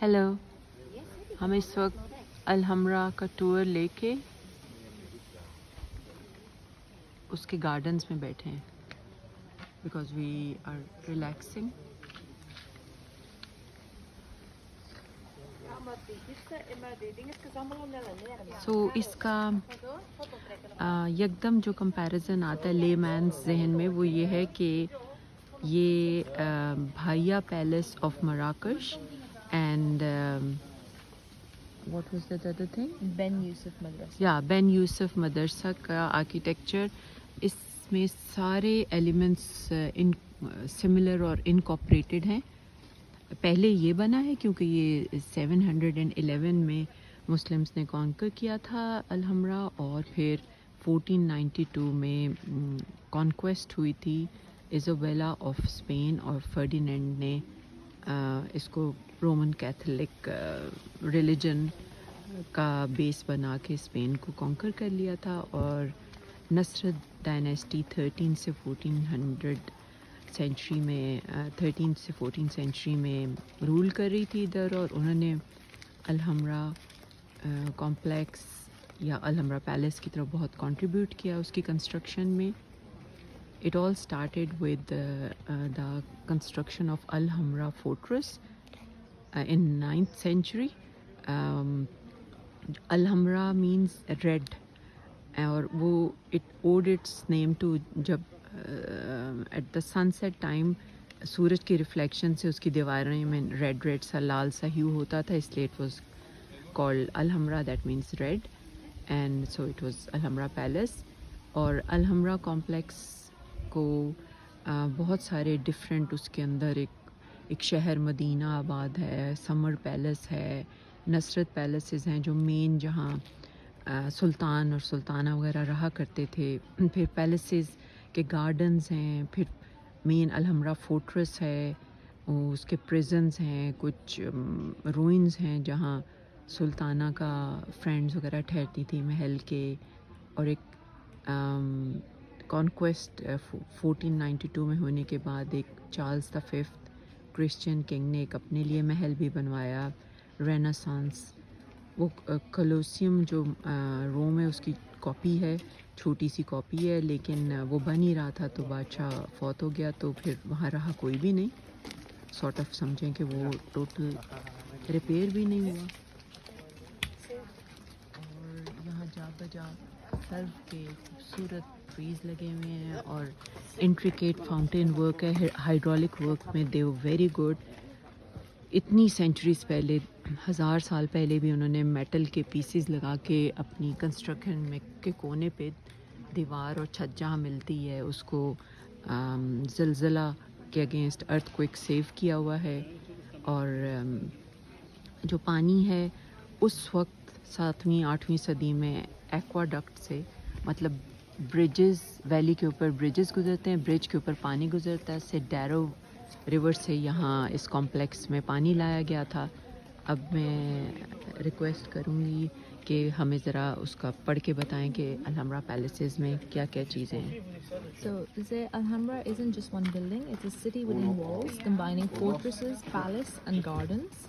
Hello, ہم اس وقت الحمرا کا ٹور لے کے اس کے گارڈنز میں بیٹھے ہیں بیکاز وی آر ریلیکسنگ. سو اس کا یکدم جو کمپیریزن آتا ہے لے مینز ذہن میں وہ یہ ہے کہ یہ بھائیا پیلس آف مراکش and what was that other thing? بین یوسف مدرسہ. یا بین یوسف مدرسہ کا آرکیٹیکچر، اس میں سارے ایلیمنٹس سملر اور انکارپوریٹڈ ہیں. پہلے یہ بنا ہے کیونکہ یہ 711 میں مسلمس نے کانکر کیا تھا الحمرا، اور پھر 1492 میں کانکویسٹ ہوئی تھی ایزابیلا آف اسپین، اور فرڈینینڈ نے اس کو رومن کیتھولک ریلیجن کا بیس بنا کے اسپین کو کانکر کر لیا تھا. اور نصرت ڈائنیسٹی 13 سے 1400 سینچری میں 13 سے 14 سینچری میں رول کر رہی تھی ادھر، اور انہوں نے الحمرا کمپلیکس یا الحمرا پیلس کی طرف بہت کنٹریبیوٹ کیا اس کی کنسٹرکشن میں. It all started with the construction of Alhambra fortress in 9th century. Alhambra means red, اور وہ it owed its name to جب at the sunset time سورج کی ریفلیکشن سے اس کی دیواریں میں ریڈ سا لال سا ہیو ہوتا تھا، اس لیے it was called Alhambra, that means red, and so it was Alhambra Palace. اور الحمرا کمپلیکس کو بہت سارے ڈفرینٹ اس کے اندر ایک شہر مدینہ آباد ہے، سمر پیلس ہے، نصرت پیلسز ہیں جو مین جہاں سلطان اور سلطانہ وغیرہ رہا کرتے تھے، پھر پیلسز کے گارڈنز ہیں، پھر مین الحمرا فورٹریس ہے، اس کے پریزنز ہیں، کچھ روئنز ہیں جہاں سلطانہ کا فرینڈز وغیرہ ٹھہرتی تھی محل کے، اور ایک کانکویسٹ 1492 میں ہونے کے بعد ایک Charles the fifth Christian king نے ایک اپنے لیے محل بھی بنوایا رینیسانس. وہ کولوسیم جو روم ہے اس کی کاپی ہے، چھوٹی سی کاپی ہے، لیکن وہ بن ہی رہا تھا تو بادشاہ فوت ہو گیا تو پھر وہاں رہا کوئی بھی نہیں، سارٹ آف سمجھیں کہ وہ ٹوٹل ریپیئر بھی نہیں ہوا. اور یہاں جا بجا سرو کے خوبصورت ٹریز لگے ہوئے ہیں، اور انٹریکیٹ فاؤنٹین ورک ہے، ہائیڈرولک ورک میں دے ویری گڈ. اتنی سینچریز پہلے، 1000 سال پہلے بھی انہوں نے میٹل کے پیسز لگا کے اپنی کنسٹرکشن میں کے کونے پہ دیوار اور چھت جہاں ملتی ہے اس کو زلزلہ کے اگینسٹ ارتھ کوئک سیو کیا ہوا ہے. اور جو پانی ہے اس وقت 7ویں 8ویں صدی میں ایکواڈکٹ سے، مطلب برجز، ویلی کے اوپر برجز گزرتے ہیں، برج کے اوپر پانی گزرتا ہے، سیڈیرو ریور سے یہاں اس کمپلیکس میں پانی لایا گیا تھا. اب میں ریکویسٹ کروں گی کہ ہمیں ذرا اس کا پڑھ کے بتائیں کہ الحمرا پیلسز میں کیا کیا چیزیں ہیں. So, Alhambra isn't just one building, it's a city within walls, combining fortresses, palace, and gardens.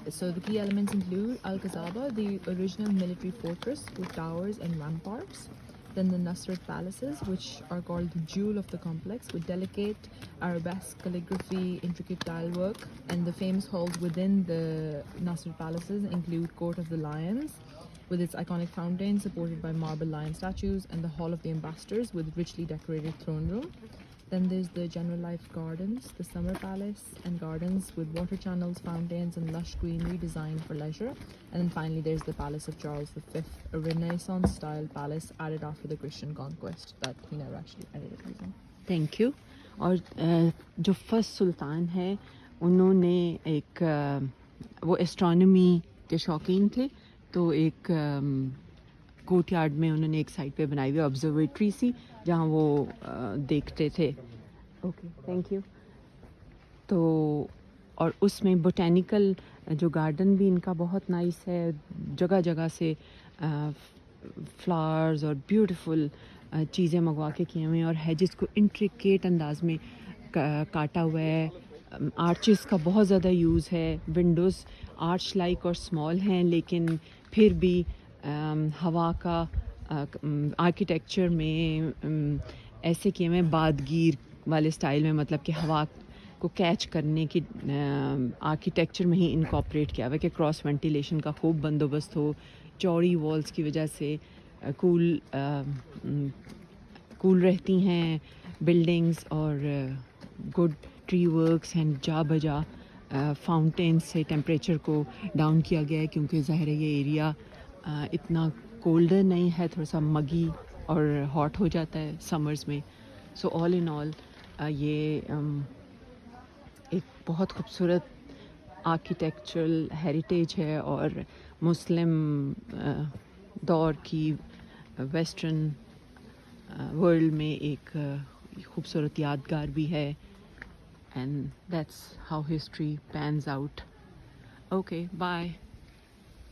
So the key elements include Al-Qasaba, the original military fortress with towers and ramparts. Then the Nasrat palaces, which are called the jewel of the complex, with delicate arabesque calligraphy, intricate tile work. And the famous halls within the Nasrat palaces include Court of the Lions, with its iconic fountain supported by marble lion statues, and the Hall of the Ambassadors with richly decorated throne room. Then there's the General Life Gardens, the Summer Palace and gardens with water channels, fountains and lush greenery designed for leisure. And then finally there's the Palace of Charles V, a Renaissance style palace added after the Christian conquest that he never actually ended up using. Thank you. اور جو first سلطان ہے انہوں نے ایک وہ astronomy کے شوقین تھے، تو ایک کورٹ یارڈ میں انہوں نے ایک سائڈ پہ بنائی ہوئی آبزرویٹری سی جہاں وہ دیکھتے تھے. Okay thank you. تو اور اس میں بوٹینیکل جو گارڈن بھی ان کا بہت نائس ہے، جگہ جگہ سے فلاورز اور بیوٹیفل چیزیں منگوا کے کیے ہوئے ہیں، اور ہیجز کو انٹریکیٹ انداز میں کاٹا ہوا ہے. آرچز کا بہت زیادہ یوز ہے. ونڈوز آرچ لائک اور اسمال ہیں لیکن پھر بھی ہوا کا آرکیٹیکچر میں ایسے کیے ہوئے بادگیر والے سٹائل میں, مطلب کہ ہوا کو کیچ کرنے کی آرکیٹیکچر میں ہی انکارپوریٹ کیا ہوا ہے کہ کراس وینٹیلیشن کا خوب بندوبست ہو. چوڑی والس کی وجہ سے کول رہتی ہیں بلڈنگز, اور گڈ ٹری ورکس اینڈ جا بجا فاؤنٹین سے ٹیمپریچر کو ڈاؤن کیا گیا ہے کیونکہ ظاہر ہے یہ ایریا اتنا کولڈر نہیں ہے, تھوڑا سا مگی اور ہاٹ ہو جاتا ہے سمرز میں. سو آل ان آل یہ ایک بہت خوبصورت آرکیٹیکچرل ہیریٹیج ہے اور مسلم دور کی ویسٹرن ورلڈ میں ایک خوبصورت یادگار بھی ہے. And that's how history pans out. Okay, bye.